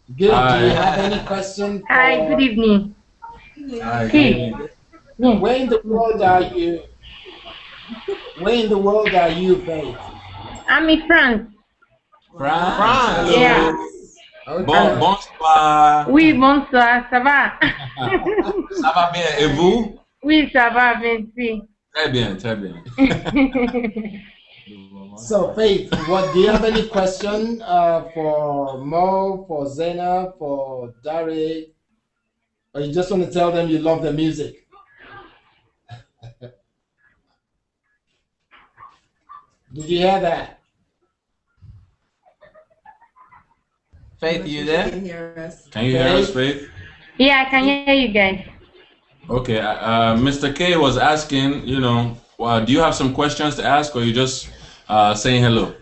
Good. Do you have any question Hi, good for evening. Hi, good Hey, evening. yeah. where in the world are you? Where in the world are you, Faith? I'm in France. France, Yeah. hello. France. Alors, Okay. Bonsoir. oui, bonsoir, ça va? Ça va bien, et vous? Oui, ça va, merci. Très bien, très bien. So, Faith, what do you have any question for Mo, for Zena, for Darey, or you just want to tell them you love the music? Did you hear that? Faith, you there? Can you hear us, Faith? Faith? Yeah, I can hear you guys. Okay, Mr. K was asking, do you have some questions to ask or you just saying hello?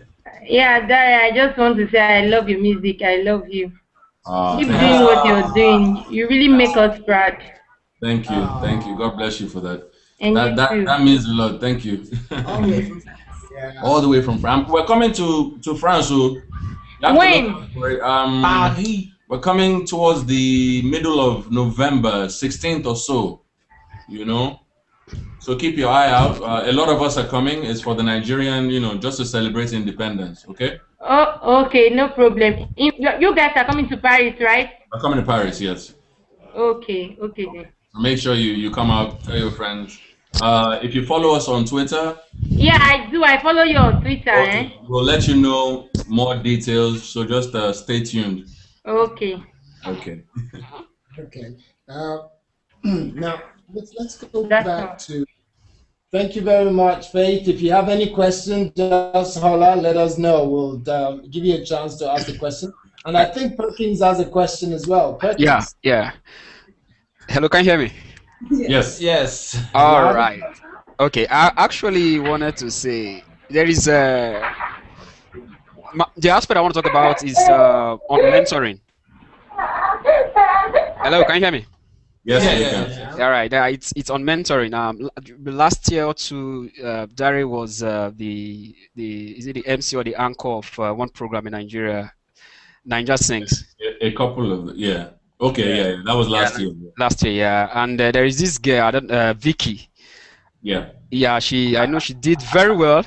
Yeah, Darey, I just want to say I love your music. I love you. Keep Thank you. doing what you're doing. You really make us proud. Thank you. Thank you. Oh, God bless you for that. And That you that too. that means a lot. Thank you. yeah. All the way from France. We're coming to France, so you have to look When? out for it. Paris. We're coming towards the middle of November, 16th or so. You know, so keep your eye out. A lot of us are coming. It's for the Nigerian, just to celebrate independence. Okay, Oh, okay, no problem. You guys are coming to Paris, right? we're coming to Paris. Yes. Okay, okay then. So make sure you come out. Tell your friends. If you follow us on Twitter, Yeah, I do. I follow you on Twitter, eh? okay, we'll let you know more details. So just stay tuned. Okay. Okay. Okay. Now let's go That's back all. to. Thank you very much, Faith. If you have any questions, just holler. Let us know. We'll give you a chance to ask the question. And I think Perkins has a question as well. Yeah, Perkins, yeah. Hello, can you hear me? Yes. Yes. All loud and right. Okay, I actually wanted to say there is the aspect I want to talk about is on mentoring. Hello, can you hear me? Yes, Yeah, we yeah, can. yeah. All right, it's on mentoring. Last year or two, Darey was the is it the MC or the anchor of one program in Nigeria, Niger Sings. A couple of yeah. Okay, Yeah, yeah, that was yeah, last year. last year, yeah. And there is this girl, I don't, Vicky. Yeah. Yeah, I know she did very well.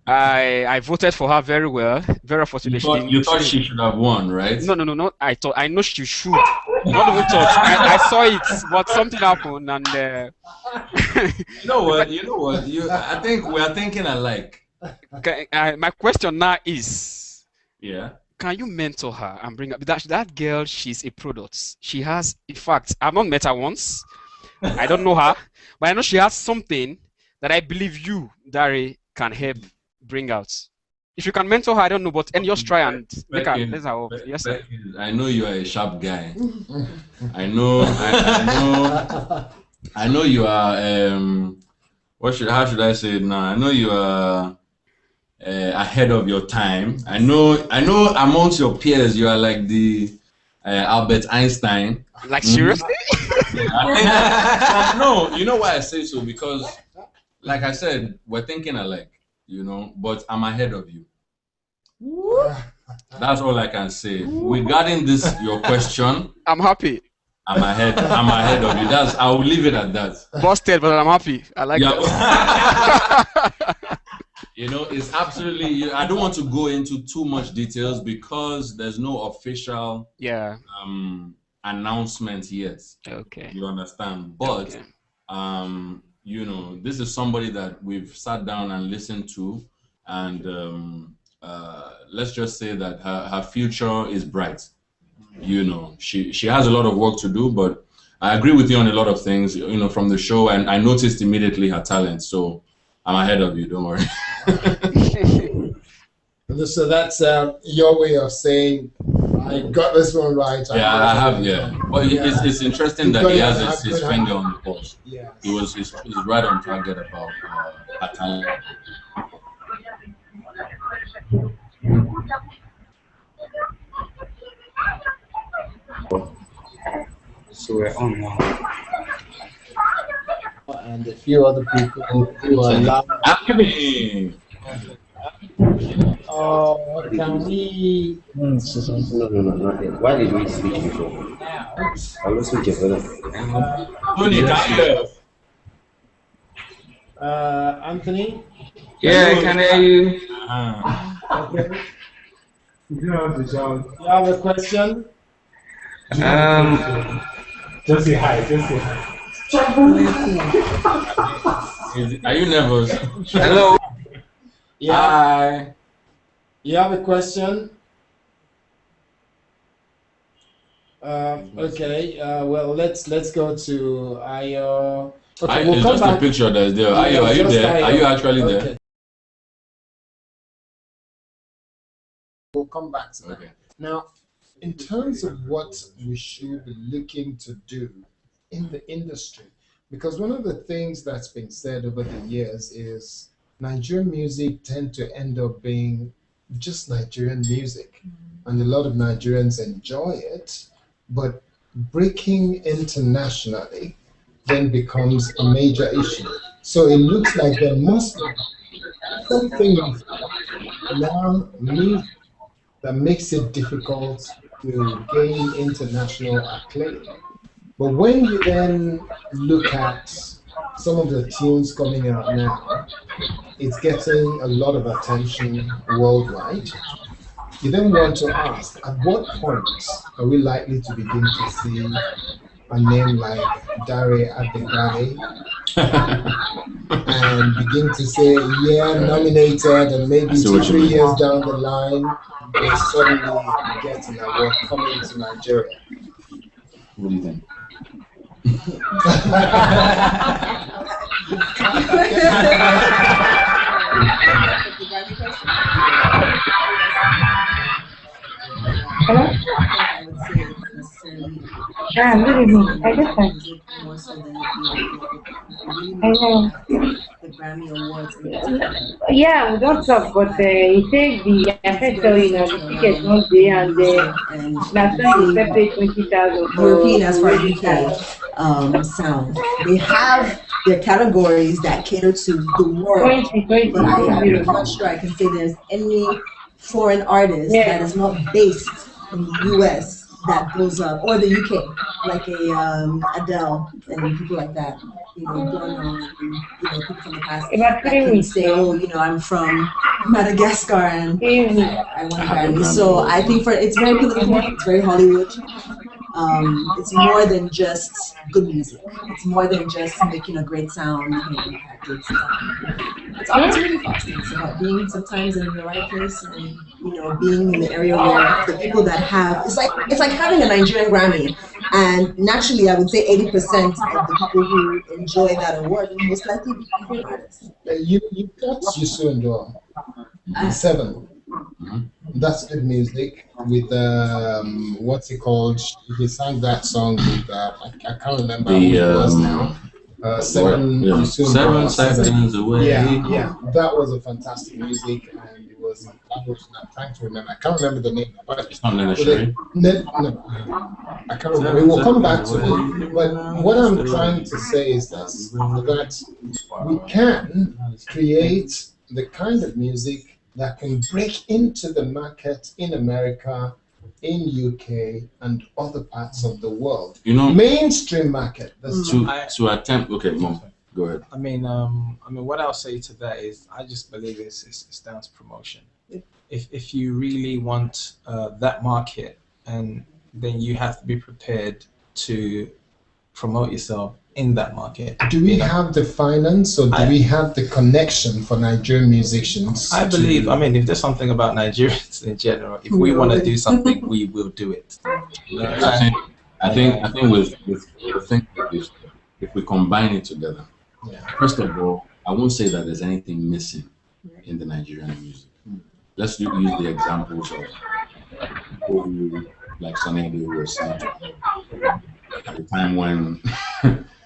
I voted for her very well. Very You unfortunately, thought you she thought didn't. she should have won, right? No, no, no, no. I know she should. Not even thought. I saw it, but something happened, and You know the what? You know what? I think we are thinking alike. my question now is, Yeah. can you mentor her and bring up that girl? She's a product. She has, in fact, I've not met her once. I don't know her, but I know she has something that I believe you, Dari, can help bring out. If you can mentor her, I don't know, but and just try and make her Perkins, let her off. Yes, sir. Perkins, I know you are a sharp guy. I know. I know. I know you are. How should I say it now? I know you are ahead of your time. I know. I know. Amongst your peers, you are like the Albert Einstein. Like Mhm. seriously? Yeah, I think. No, you know why I say so because, like I said, we're thinking alike. But I'm ahead of you. That's all I can say. Regarding this, your question, I'm happy. I'm ahead. I'm ahead of you. I'll leave it at that. Busted, but I'm happy. I like Yeah. that. It's absolutely. I don't want to go into too much details because there's no official Yeah. announcement yet. Okay. You understand? But Okay. this is somebody that we've sat down and listened to, and let's just say that her future is bright. She has a lot of work to do, but I agree with you on a lot of things, from the show, and I noticed immediately her talent. So I'm ahead of you. Don't worry. So that's your way of saying I got this one right. Yeah, I have. Yeah, but it's interesting You that got he it. has I've his got finger on the pulse. Yes. He's right on target about her talent. So we're on now. And a few other people who are loud. Actually, Can we No, not yet. Why did we switch before? out? I will switch it for them. Tony, can you? Anthony? Yeah, I can hear you. Okay. You have to shout. You have a question? Just say hi. Just say hi. Are you nervous? Hello. Yeah. Hi. You have a question? Okay. Well, let's go to Ayo. Okay, we'll It's come just back. a picture that's there. Yeah, Ayo, are you just there? Ayo. Are you actually there? Okay. We'll come back to that. Okay. Now, in terms of what we should be looking to do in the industry, because one of the things that's been said over the years is Nigerian music tend to end up being just Nigerian music, and a lot of Nigerians enjoy it, but breaking internationally then becomes a major issue. So it looks like there must be something of now music that makes it difficult to gain international acclaim. But when you then look at some of the tunes coming out now, it's getting a lot of attention worldwide. You then want to ask, at what point are we likely to begin to see a name like Darey at the Grammy and begin to say, yeah, nominated, and maybe see what 2, you 3 mean. years down the line, we'll suddenly get an award coming to Nigeria. What do you think? Hello? I would say it's necessarily Good evening. I just had. music more so than the really Hello. the Grammy Awards in particular. Yeah, we don't talk, but he said the effect so you know the ticket one day and And last time you said pay 20,000 for European as far as radio UK sound. They have their categories that cater to the world. 20, But I'm not sure I can say there's any foreign artist that is not based in the US that goes up, or the UK, like a Adele and people like that. You know, Ghana, and, you know, people from the past About that 3 can weeks. say, oh, you know, I'm from Madagascar and 3 weeks. I won a Grammy. So I think it's very political, it's very Hollywood. It's more than just good music. It's more than just making a great sound, making an impact. It's opportunity cost. It's about being sometimes in the right place and, you know, being in the area where the people that have it's like having a Nigerian Grammy, and naturally I would say 80% of the people who enjoy that award will most likely be Nigerian artists. You got Yusu and 7. That's good music with what's it called? He sang that song with I can't remember who it was now. 7 Yeah. Yusu and 7 Dora, seconds away. Yeah, that was a fantastic music, and it was I'm trying to remember. I can't remember the name, but It's not necessary. no, I can't remember. We'll come back to it. But what I'm trying to say is this: that we can create the kind of music that can break into the market in America, in UK, and other parts of the world. You know, Mainstream market. That's to attempt. Okay, Mom, go ahead. I mean, what I'll say to that is, I just believe it's down to promotion. If you really want that market, and then you have to be prepared to promote yourself in that market. Do we have the finance, or do we have the connection for Nigerian musicians? I believe. I mean, if there's something about Nigerians in general, if we want to do something, we will do it. I think with the thing is, if we combine it together, first of all, I won't say that there's anything missing in the Nigerian music. Let's use the examples of people who, like Zaina Mo Eazy was saying, at the time when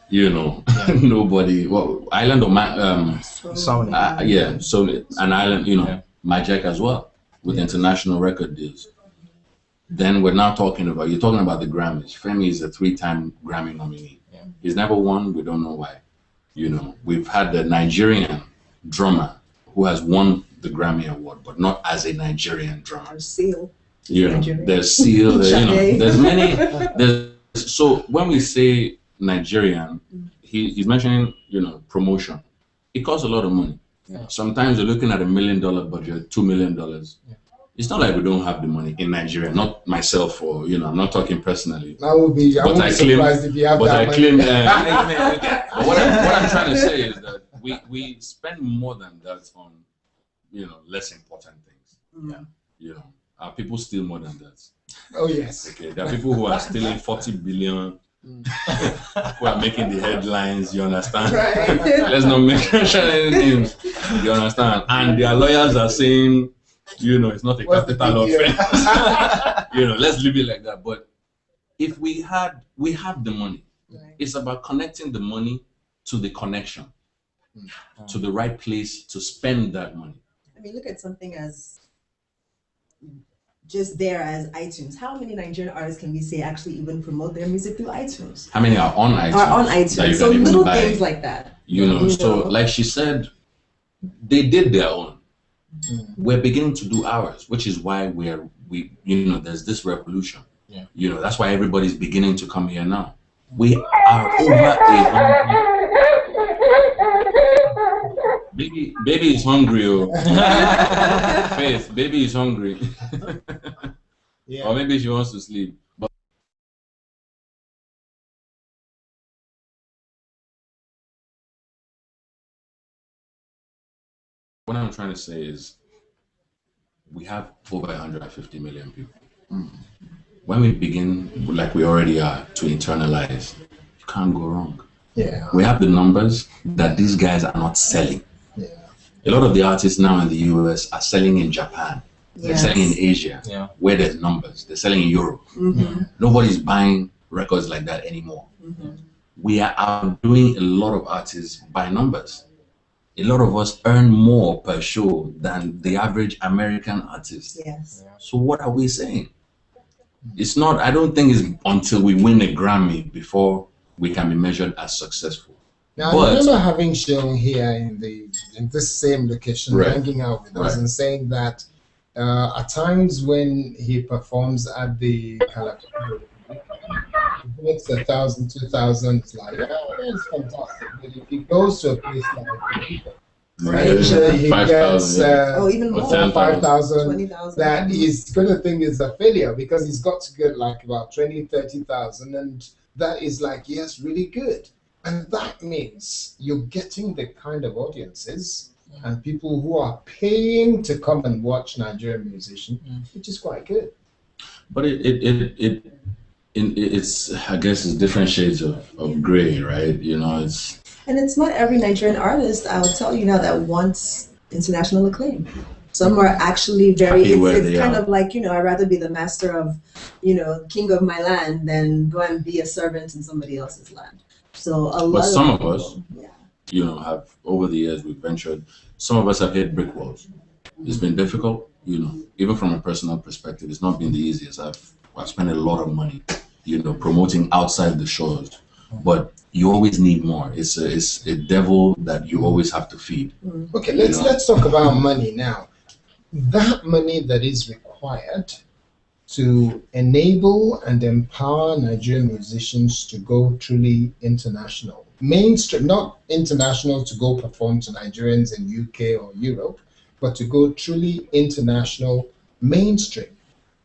you know nobody, Island of so an island, you know, Magic as well with international record deals. Then we're now talking about the Grammys. Femi is a 3-time Grammy nominee. He's never won. We don't know why. You know, we've had the Nigerian drummer who has won the Grammy Award, but not as a Nigerian drummer. Our seal. You know, Nigerian. there's Seal, Sade. there's many. So when we say Nigerian, he's mentioning, promotion. It costs a lot of money. Yeah. Sometimes you're looking at $1 million budget, $2 million. Yeah. It's not like we don't have the money in Nigeria. Not myself, or I'm not talking personally. I won't be surprised if you have that money. But what I'm trying to say is that we spend more than that on less important things. Mm. Are people steal more than that? Oh yes. Okay, there are people who are stealing 40 billion, who are making the headlines. You understand? Right. Let's not mention any names. You understand? And their lawyers are saying, it's not a capital offense. Let's leave it like that. But if we have the money. Right. It's about connecting the money to the connection, to the right place to spend that money. I mean, look at something as just there as iTunes. How many Nigerian artists can we say actually even promote their music through iTunes? How many are on iTunes? Are on iTunes. So little things like that. So like she said, they did their own. We're beginning to do ours, which is why there's this revolution. Yeah. That's why everybody's beginning to come here now. We are over 100. Baby is hungry. Faith, baby is hungry. Yeah. Or maybe she wants to sleep. But what I'm trying to say is we have over 150 million people. When we begin, like we already are, to internalize, you can't go wrong. Yeah. We have the numbers that these guys are not selling. Yeah. A lot of the artists now in the US are selling in Japan. They're selling in Asia, where there's numbers. They're selling in Europe. Nobody's buying records like that anymore. We are outdoing a lot of artists by numbers. A lot of us earn more per show than the average American artist. Yes. So what are we saying? It's not, I don't think it's until we win a Grammy before we can be measured as successful. Now, I remember having shown here in this same location, hanging out with us and saying that at times when he performs at the it's 1,000, 2,000, it's like, it's fantastic. But if he goes to a place like he 5,000, gets even more, 5,000. 20,000. That he's going to think is a failure because he's got to get like about 20, 30,000, and that is like, yes, really good. And that means you're getting the kind of audiences and people who are paying to come and watch Nigerian musicians, which is quite good. But it's I guess it's different shades of gray, right? And it's not every Nigerian artist, I'll tell you now, that wants international acclaim. Some are actually very, it's kind of like, I'd rather be the master of, king of my land than go and be a servant in somebody else's land. So a lot but some of people, us, have over the years we've ventured, some of us have hit brick walls. It's been difficult, even from a personal perspective, it's not been the easiest. I've spent a lot of money, promoting outside the shows, but you always need more. It's a devil that you always have to feed. Okay, let's talk about money now. That money that is required to enable and empower Nigerian musicians to go truly international, mainstream, not international to go perform to Nigerians in UK or Europe, but to go truly international, mainstream.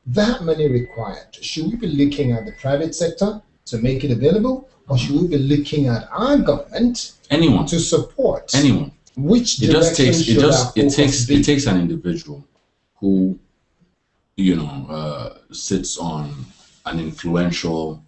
That money required, should we be looking at the private sector to make it available, or should we be looking at our government to support anyone? Which it takes an individual who sits on an influential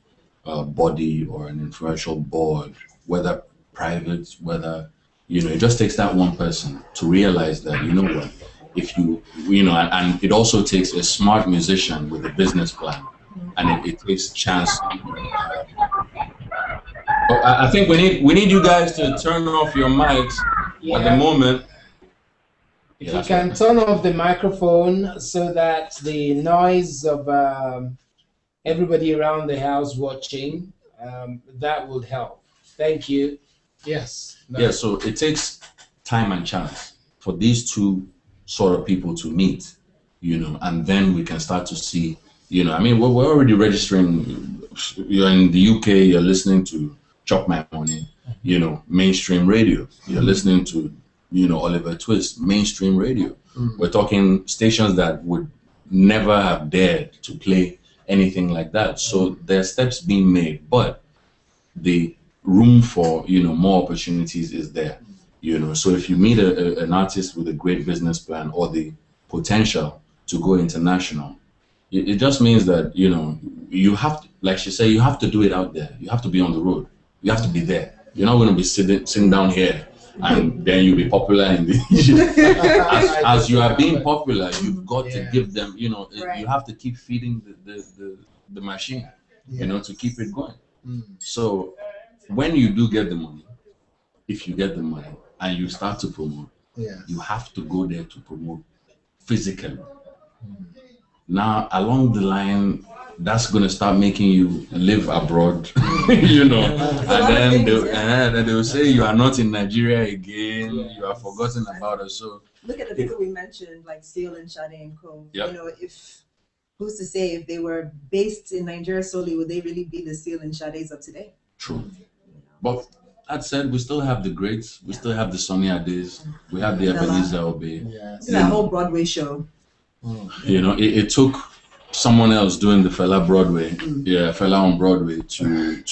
body or an influential board, whether private, whether it just takes that one person to realize that what, if and it also takes a smart musician with a business plan, and it takes chance. I think we need you guys to turn off your mics at the moment. If you can turn off the microphone so that the noise of everybody around the house watching, that would help. Thank you. Yes. Yeah, so it takes time and chance for these two sort of people to meet, and then we can start to see, I mean, we're already registering. You're in the UK, you're listening to Chop My Money, mainstream radio. You're listening to, Oliver Twist, mainstream radio. We're talking stations that would never have dared to play anything like that. So there are steps being made, but the room for, more opportunities is there. So if you meet an artist with a great business plan or the potential to go international, it just means that, you have to, like she said, you have to do it out there. You have to be on the road. You have to be there. You're not going to be sitting down here and then you'll be popular in the as you are being popular, you've got to give them, you have to keep feeding the machine, to keep it going. So when you do get the money, if you get the money and you start to promote, you have to go there to promote physically. Now, along the line, that's going to start making you live abroad, and then they will say you are not in Nigeria again, you are forgotten about us. So look at the people we mentioned, like Seal and Sade and Co. Yep. If who's to say if they were based in Nigeria solely, would they really be the Seal and Sades of today? True. But that said, we still have the greats, we still have the Sonny Ades, we have the Ebenezer Obey. That whole Broadway show. It took someone else doing the Fela Broadway, Fela on Broadway to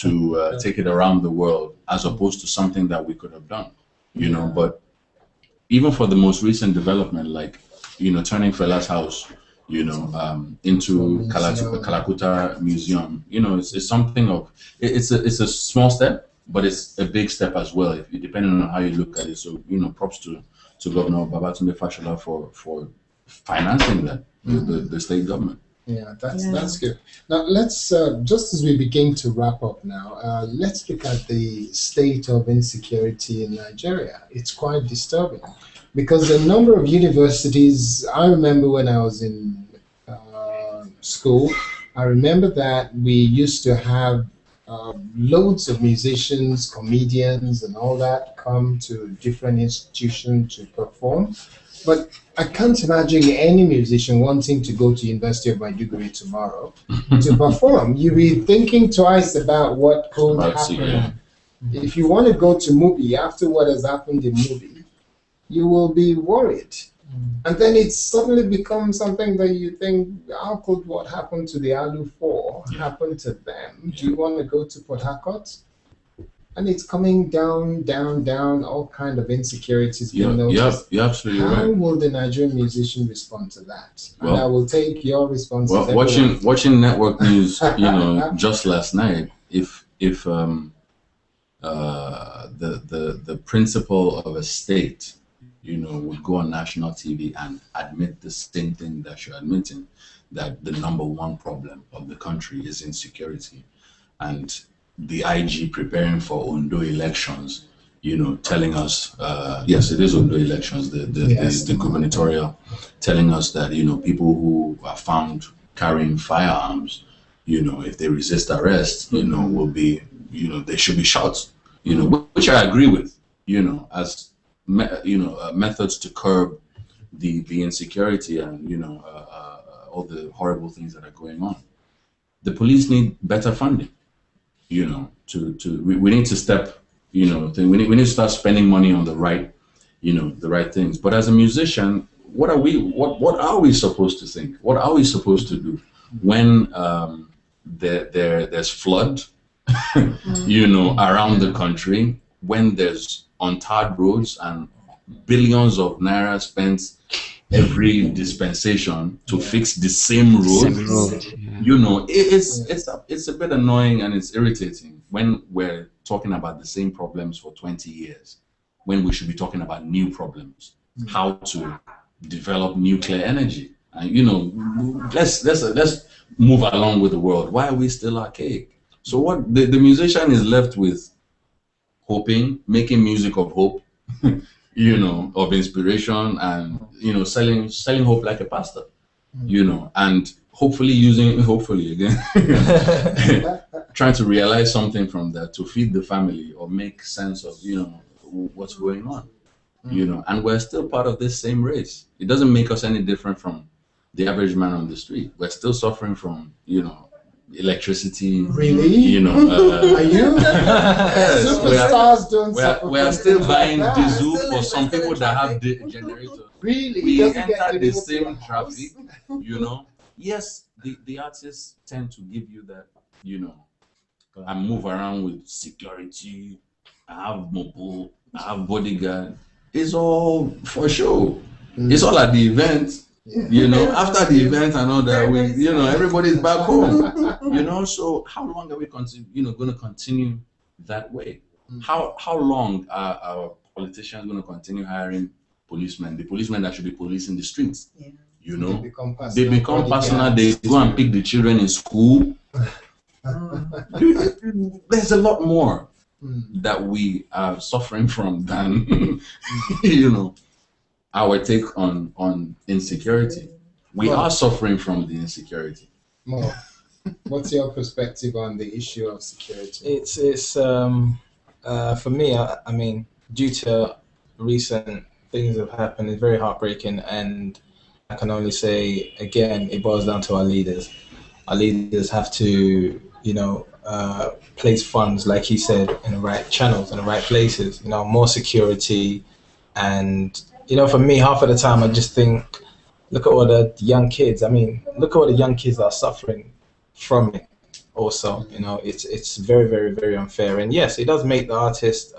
take it around the world, as opposed to something that we could have done, But even for the most recent development, like turning Fela's house, into Kalakuta Museum, it's something of it's a small step, but it's a big step as well, if depending on how you look at it. So props to Governor Babatunde Fashola for financing that, the state government. Yeah, that's good. Now let's just as we begin to wrap up now, let's look at the state of insecurity in Nigeria. It's quite disturbing because a number of universities. I remember when I was in school, I remember that we used to have loads of musicians, comedians, and all that come to different institutions to perform. But I can't imagine any musician wanting to go to University of Maiduguri tomorrow to perform. You'll be thinking twice about what could happen. If you want to go to movie after what has happened in movie, you will be worried. And then it suddenly becomes something that you think, how could what happened to the Alu 4 happen to them? Do you want to go to Port Harcourt? And it's coming down, down, down, all kind of insecurities being noticed. You're absolutely right. How will the Nigerian musician respond to that? Well, and I will take your response. Well, watching network news, just last night, if the principal of a state, would go on national TV and admit the same thing that you're admitting, that the number one problem of the country is insecurity, and the IG preparing for Ondo elections, telling us, yes, it is Ondo elections, the gubernatorial, telling us that, people who are found carrying firearms, if they resist arrest, will be, they should be shot, which I agree with, as, methods to curb the insecurity and, all the horrible things that are going on. The police need better funding. We need to step, we need to start spending money on the right things. But as a musician, what are we supposed to think? What are we supposed to do when there's flood, around the country, when there's untarred roads and billions of naira spent every dispensation to fix the same road? It's a bit annoying and it's irritating when we're talking about the same problems for 20 years, when we should be talking about new problems, how to develop nuclear energy, and let's move along with the world. Why are we still archaic? So what the musician is left with, hoping, making music of hope, of inspiration, and selling hope like a pastor, and hopefully again trying to realize something from that to feed the family or make sense of what's going on. you know, and we're still part of this same race. It doesn't make us any different from the average man on the street. We're still suffering from, you know, electricity. Really? You know, Are you? yes, Superstars don't suffer we are from still things buying like that. diesel Still for in- some still in people that have traffic. generators. Really? We Doesn't get enter the delivered to same your house? traffic, you know. Yes, the artists tend to give you that, you know, I move around with security, I have mobile, I have bodyguard. It's all for show. It's all at the event. You know, after the event and all that, we, you know, everybody's back home. You know, so how long are we going to continue that way? How long are our politicians going to continue hiring policemen? The policemen that should be policing the streets. Yeah. You know, They they become personal. They go and pick the children in school. There's a lot more that we are suffering from than you know, our take on insecurity. We are suffering from the insecurity. Mo, what's your perspective on the issue of security? It's for me. I mean, due to recent things that have happened, it's very heartbreaking, and I can only say again, it boils down to our leaders. Our leaders have to, you know, place funds, like he said, in the right channels, in the right places. You know, more security, and you know, for me, half of the time, I just think, look at all the young kids. I mean, look at all the young kids that are suffering from it. Also, you know, it's very, very, very unfair. And yes, it does make the artist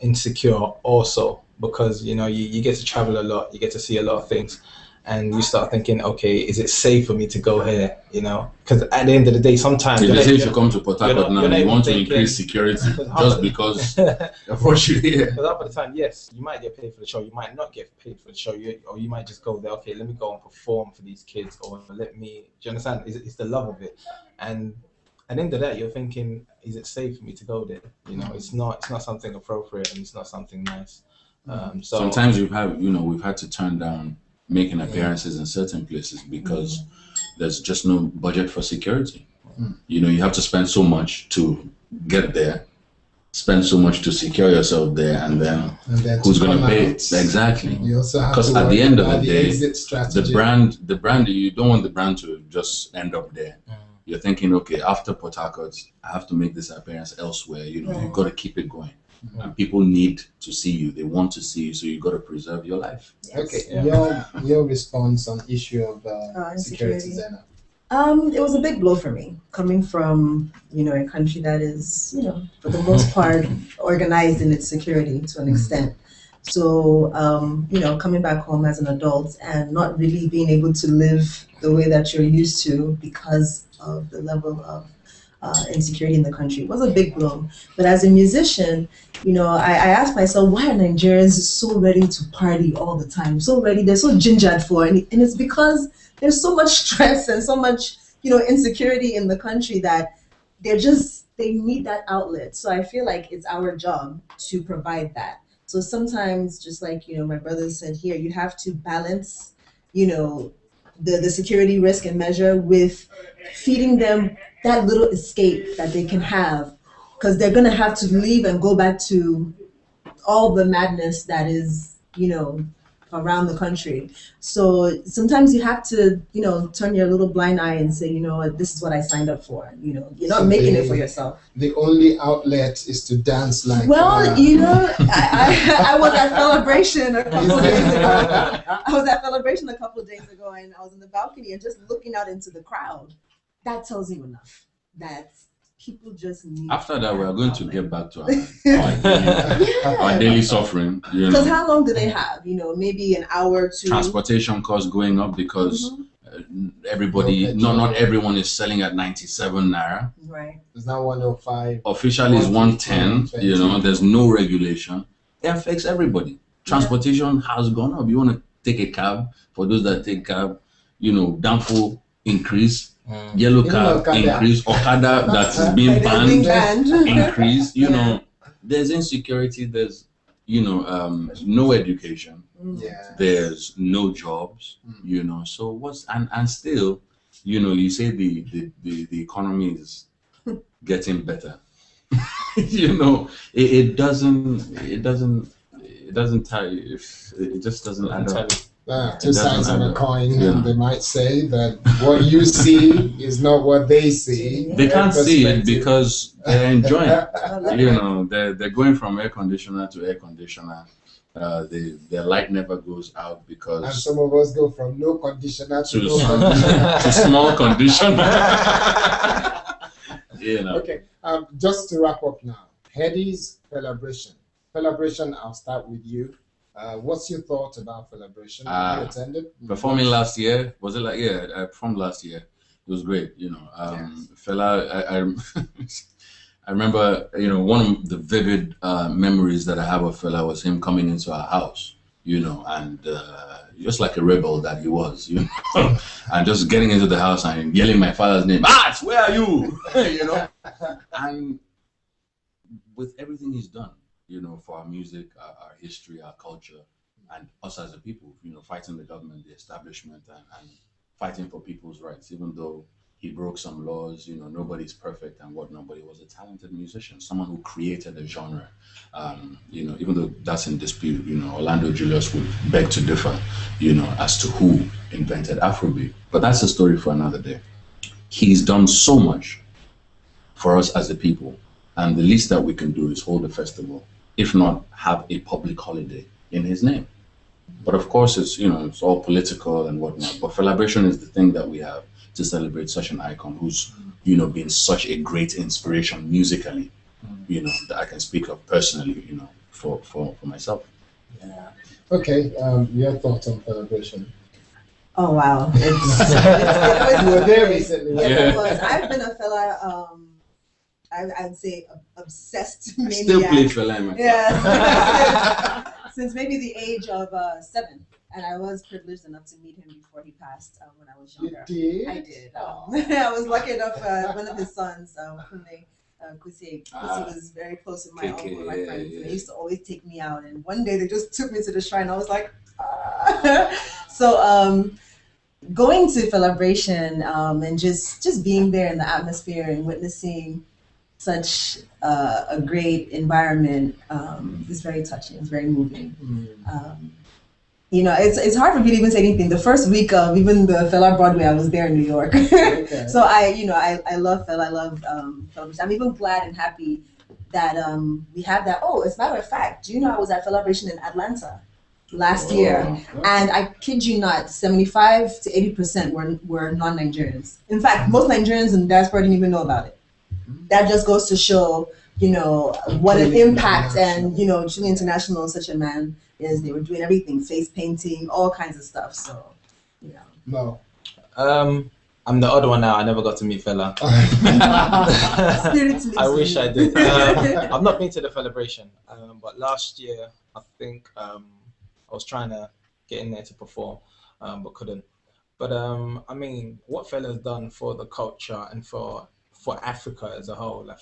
insecure also, because you know you get to travel a lot, you get to see a lot of things, and you start thinking, okay, is it safe for me to go here? You know, because at the end of the day, sometimes If they say you should come to Port Harcourt now, you want to increase security just because of what you hear. Because half of the time, yes, you might get paid for the show, you might not get paid for the show, or you might just go there, okay, let me go and perform for these kids, or let me, do you understand? It's the love of it. And at the end of that, you're thinking, is it safe for me to go there? You know, it's not something appropriate, and it's not something nice. So sometimes we've had to turn down making appearances in certain places because there's just no budget for security. You know, you have to spend so much to get there, spend so much to secure yourself there, and then who's going to pay? Exactly. Because at the end of the day, the brand, you don't want the brand to just end up there. You're thinking, okay, after Port Harcourt, I have to make this appearance elsewhere. You know, you've got to keep it going. And people need to see you. They want to see you, so you got to preserve your life. Okay, your response on issue of security, Zaina. It was a big blow for me, coming from, you know, a country that is, you know, for the most part organized in its security to an extent. So, you know, coming back home as an adult and not really being able to live the way that you're used to because of the level of insecurity in the country was a big blow. But as a musician, you know, I asked myself, why are Nigerians so ready to party all the time? So ready, they're so gingered for it. And it's because there's so much stress and so much, you know, insecurity in the country that they need that outlet. So I feel like it's our job to provide that. So sometimes, just like, you know, my brother said here, you have to balance, you know, the security risk and measure with feeding them that little escape that they can have, because they're going to have to leave and go back to all the madness that is, you know, around the country. So sometimes you have to, you know, turn your little blind eye and say, you know what, this is what I signed up for. You know, you're not making it for yourself. The only outlet is to dance like. Well, you know, I was at Celebration a couple days ago. I was at Celebration a couple of days ago, and I was in the balcony and just looking out into the crowd. That tells you enough. That people just need. After that, we are going to get back to our daily suffering. Because how long do they have? You know, maybe an hour to. Transportation costs going up because everybody, not everyone is selling at 97 naira. Right. It's now 105. Officially, it's 110. You know, there's no regulation. It affects everybody. Transportation has gone up. You want to take a cab? For those that take cab, you know, Danfo increase. Yellow card increase, Okada that is being banned increase. You know, there's insecurity. There's, you know, no education. There's no jobs. You know, so what's and still, you know, you say the economy is getting better. You know, it doesn't it doesn't tell you if it just doesn't add up. Two sides of a coin, they might say that what you see is not what they see. They can't see it because they're enjoying it. You know, they're going from air conditioner to air conditioner. Their light never goes out because. And some of us go from no conditioner to no conditioner. To small conditioner. You know. Okay, just to wrap up now, Headies Celebration. Celebration, I'll start with you. What's your thought about Celebration? Have you attended? Performing last year, was it like, yeah, I performed last year. It was great, you know. Fela, I remember, you know, one of the vivid memories that I have of Fela was him coming into our house, you know, and just like a rebel that he was, you know, and just getting into the house and yelling my father's name, Art, where are you? You know, and with everything he's done, you know, for our music, our history, our culture, and us as a people, you know, fighting the government, the establishment, and fighting for people's rights, even though he broke some laws, you know, nobody's perfect and whatnot, but he was a talented musician, someone who created a genre. You know, even though that's in dispute, you know, Orlando Julius would beg to differ, you know, as to who invented Afrobeat. But that's a story for another day. He's done so much for us as a people, and the least that we can do is hold a festival, if not have a public holiday in his name. But of course, it's, you know, it's all political and whatnot. But Celebration is the thing that we have to celebrate such an icon who's, you know, been such a great inspiration musically, you know, that I can speak of personally, you know, for myself. Yeah. Okay. Your thoughts on Celebration? Oh wow! You were there recently. Yeah, it was. I've been a Fela. I'd say obsessed maniac. Still play Fela, yeah. Since maybe the age of 7, and I was privileged enough to meet him before he passed when I was younger. You did? I did. I was lucky enough. One of his sons, Kunle, Kusi was very close with my uncle and my friends. And they used to always take me out. And one day they just took me to the shrine. I was like, So going to Celebration and just being there in the atmosphere and witnessing such a great environment is very touching. It's very moving. You know, it's hard for me to even say anything. The first week of even the Fela Broadway, I was there in New York. Okay. So I love Fela. I love Celebration. I'm even glad and happy that we have that. Oh, as a matter of fact, do you know I was at Celebration in Atlanta last year, and I kid you not, 75 to 80% were non-Nigerians. In fact, most Nigerians in the diaspora didn't even know about it. That just goes to show, you know, what an impact, and you know, truly international such a man is. They were doing everything, face painting, all kinds of stuff. So, you know. No. I'm the odd one now. I never got to meet Fela. I wish I did. I've not been to the Celebration, but last year I think I was trying to get in there to perform, but couldn't. But I mean, what Fela's done for the culture and for Africa as a whole, I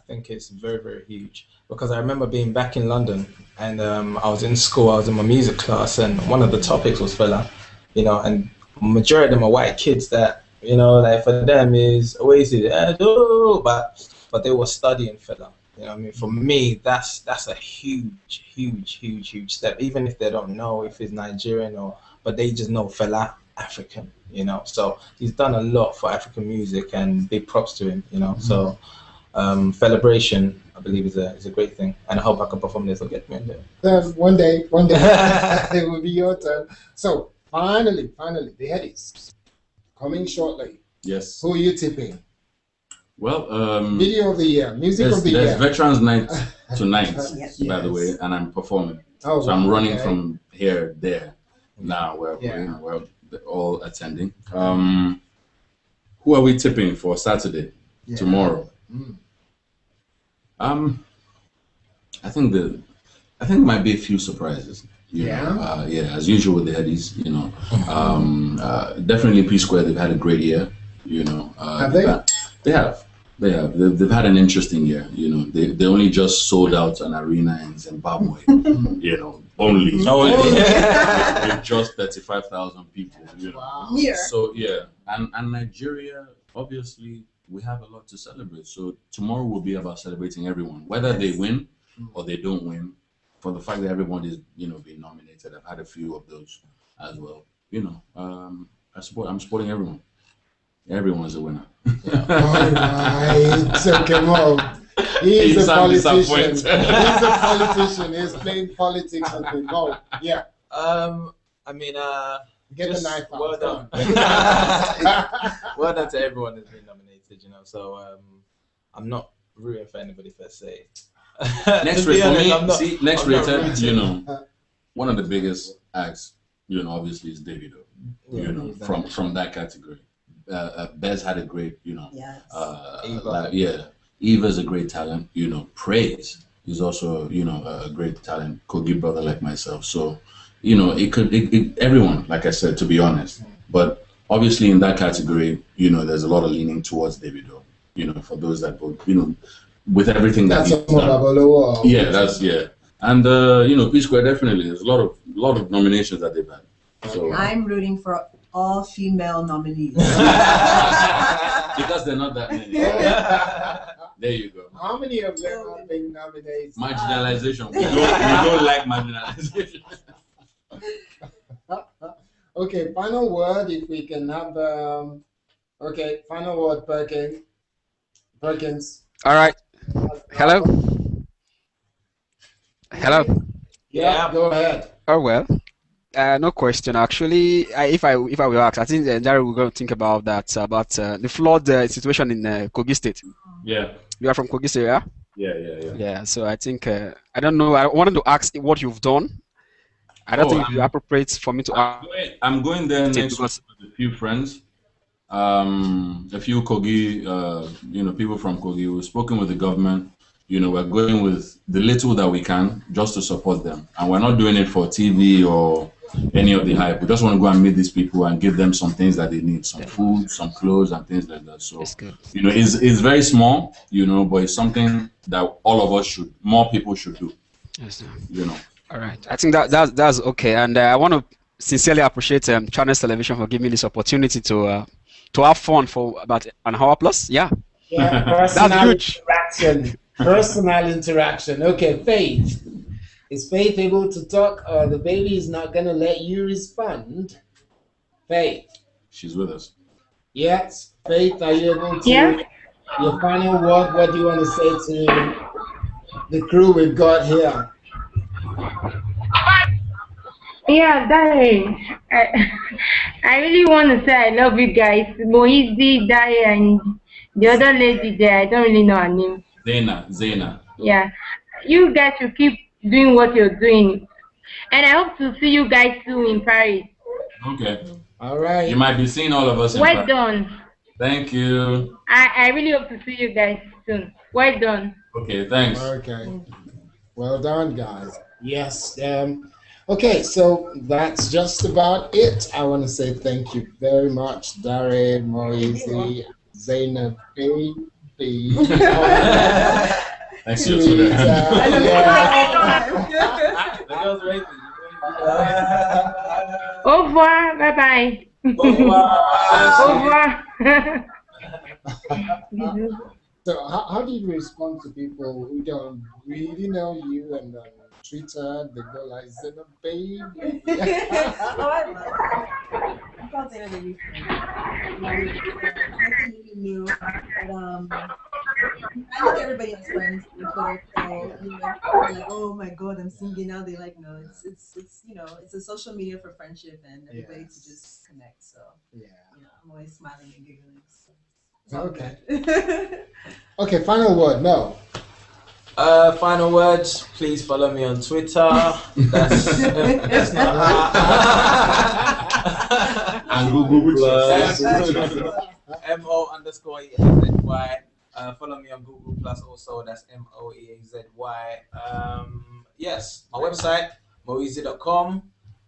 think it's very, very huge. Because I remember being back in London, and I was in school, I was in my music class, and one of the topics was Fela, you know, and majority of them are white kids that, you know, like for them is always but they were studying Fela. You know what I mean? For me, that's a huge step. Even if they don't know if he's Nigerian but they just know Fela African, you know. So he's done a lot for African music, and big props to him, you know. So Celebration, I believe, is a great thing, and I hope I can perform this or get me in there. One day it will be your turn. So finally, the Headies coming shortly. Yes. Who are you tipping? Well, Video of the year, music of the year. There's Veterans Night tonight, Yes. by the way, and I'm performing. Oh, so I'm running from here there. Now we're all attending. Who are we tipping for Saturday? Tomorrow? I think there might be a few surprises. You know, as usual with the Headies, you know. Definitely P Square, they've had a great year, you know. Have they? They have. They've had an interesting year, you know. They only just sold out an arena in Zimbabwe, you know, only. With just 35,000 people, you know. Wow. Here. So, yeah. And Nigeria, obviously, we have a lot to celebrate. So tomorrow will be about celebrating everyone. Whether they win or they don't win, for the fact that everyone is, being nominated. I've had a few of those as well. I'm supporting everyone. Everyone's a winner. All right. So come on. He's a politician. He's a politician. He's playing politics with me. No. Yeah. Get the knife out. Well done. Well done to everyone that's been nominated, So I'm not rooting for anybody per se. Next race for me, next rated, one of the biggest acts, obviously is Davido. From that category. Bez had a great, Eva's a great talent, Praise is also, a great talent, Kogi brother like myself. So, everyone, like I said, to be honest. But obviously in that category, there's a lot of leaning towards Davido, for those that vote, with everything that's that he's done. Yeah. And P Square definitely. There's a lot of nominations that they've had. So I'm rooting for all female nominees. Because they're not that many. There you go. How many of them have been nominated? Marginalization. We don't like marginalization. Okay, final word. If we can have final word, Perkins. All right. Hello. Yeah, go ahead. Oh well. No question. Actually, if I will ask, I think Darey will go think about that about the flood situation in Kogi State. Yeah. You are from Kogi State, yeah? Yeah. Yeah. So I think I don't know. I wanted to ask what you've done. I don't think it's appropriate for me to ask. I'm going there next week with a few friends. A few Kogi, people from Kogi. We've spoken with the government. We're going with the little that we can just to support them. And we're not doing it for TV or any of the hype. We just want to go and meet these people and give them some things that they need, some food, some clothes, and things like that. So, it's very small, but it's something that all of us more people should do. Yes, All right. I think that's okay. And I want to sincerely appreciate Channels Television for giving me this opportunity to have fun for about an hour plus. Yeah. That's huge. Personal interaction. Okay, Faith. Is Faith able to talk, or the baby is not going to let you respond? Faith. She's with us. Yes. Faith, are you able to? Yeah. Your final word, what do you want to say to the crew we've got here? Yeah, Darey. I really want to say I love you guys. Mo Eazy, Darey, and the other lady there, I don't really know her name. Zaina. Yeah. You guys should keep doing what you're doing. And I hope to see you guys soon in Paris. Okay. All right. You might be seeing all of us in Well done. Thank you. I really hope to see you guys soon. Well done. Okay, thanks. Okay. Well done, guys. Yes. Okay, so that's just about it. I want to say thank you very much, Darey Mo Eazy, Zaina Baby. Thanks to you. Au revoir. Bye-bye. Au revoir. So how do you respond to people who don't really know you and Twitter, they go like, Zaina Baby? I can't say that really new, but I think everybody has friends on Twitter, so like, oh my god, I'm singing now. They like, no, it's it's a social media for friendship and everybody to just connect. So I'm always smiling and giggling. So. Okay. Okay. Final word. No. Final words. Please follow me on Twitter. That's not and Google Plus. MO_EAZY. Follow me on Google Plus also. That's MOEAZY. Yes, my website moeazy.com,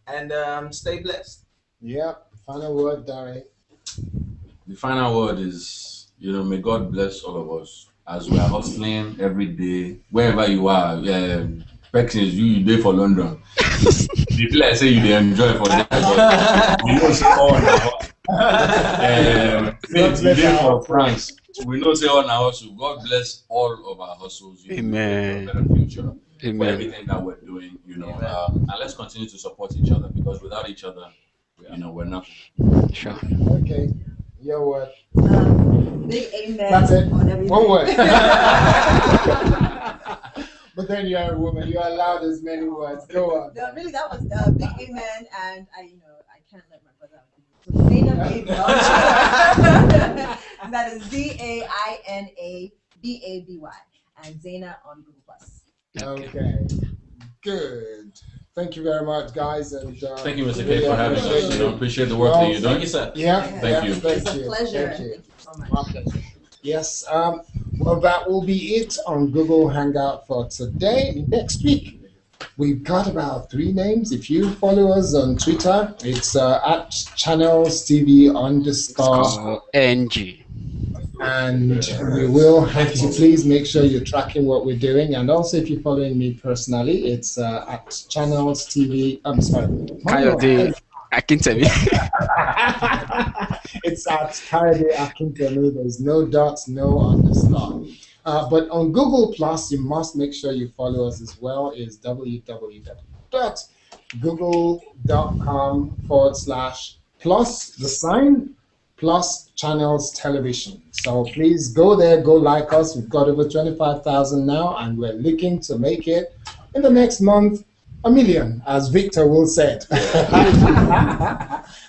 and stay blessed. Yeah. Final word, Darey. The final word is, may God bless all of us as we are hustling every day, wherever you are. Perkins, you there for London. The feel like say you dey enjoy for that, but we know say all na you dey for France. We know say all na hustle. God bless all of our hustles. Amen. For a better future. for Amen. everything that we're doing, and let's continue to support each other because without each other, we're nothing. Sure. Okay. Your word. Big amen. That's it. On everything. One word. But then you're a woman. You're allowed as many words. Go on. No, really, that was big amen, and I can't let my brother out. So Zaina Baby. That is ZAINABABY, and Zaina on Google Plus. Okay. Good. Thank you very much, guys, and thank you, Mr. really K, for having us. Appreciate the work that you're doing. Yeah. Thank you. It's a pleasure. Thank you. Thank you so much. Yes. Well, that will be it on Google Hangout for today. Next week, we've got about 3 names. If you follow us on Twitter, it's at channelstv_. And we will have to please make sure you're tracking what we're doing. And also, if you're following me personally, it's at Channels TV. I'm sorry. Kayode Akintemi. It's at Kayode Akintemi. There's no dots, no underscore. But on Google Plus, you must make sure you follow us as well. Is www.google.com/plus channels television. So please go there, go like us. We've got over 25,000 now, and we're looking to make it in the next month 1 million, as Victor will said.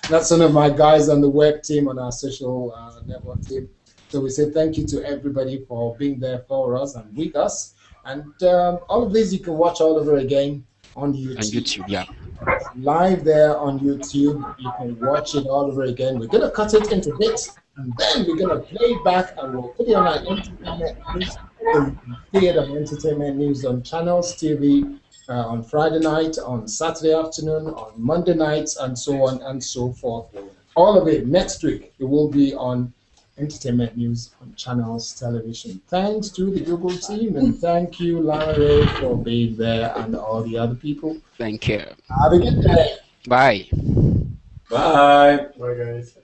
That's one of my guys on the web team, on our social network team. So we say thank you to everybody for being there for us and with us. And all of this you can watch all over again on YouTube. On YouTube, yeah. Live there on YouTube. You can watch it all over again. We're going to cut it into bits, and then we're going to play it back, and we'll put it on our entertainment news. So you can see it on entertainment news on Channels TV on Friday night, on Saturday afternoon, on Monday nights, and so on and so forth. All of it next week. It will be on entertainment news on Channels Television. Thanks to the Google team, and thank you, Larry, for being there, and all the other people. Thank you. Have a good day. Bye. Bye. Bye, guys.